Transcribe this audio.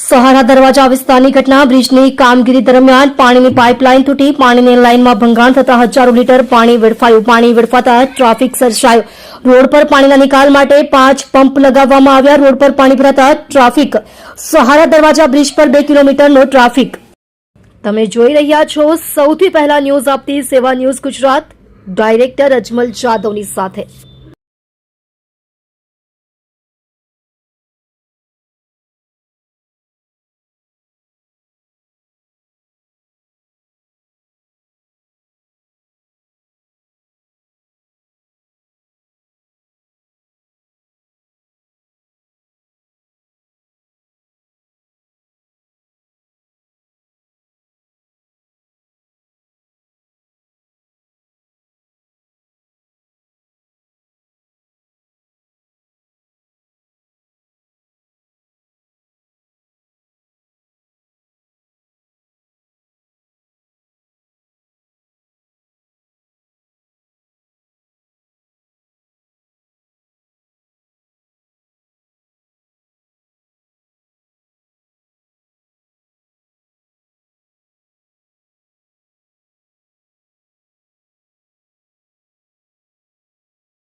સહારા દરવાજા વિસ્તારની ઘટના બ્રિજની કામગીરી દરમિયાન પાણીની પાઇપલાઇન તૂટી પાણીની લાઇનમાં ભંગાણ થતા હજારો લીટર પાણી વેડફાયું. પાણી વેડફાતા ટ્રાફિક સર્જાયો. રોડ પર પાણીના નિકાલ માટે 5 પંપ લગાવવામાં આવ્યા. રોડ પર પાણી ભરાતા ટ્રાફિક. સહારા દરવાજા બ્રિજ પર 2 કિલોમીટરનો ટ્રાફિક. તમે જોઈ રહ્યા છો સૌથી પહેલા ન્યૂઝ આપતી સેવા ન્યૂઝ ગુજરાત, ડાયરેક્ટર અજમલ જાદવની સાથે.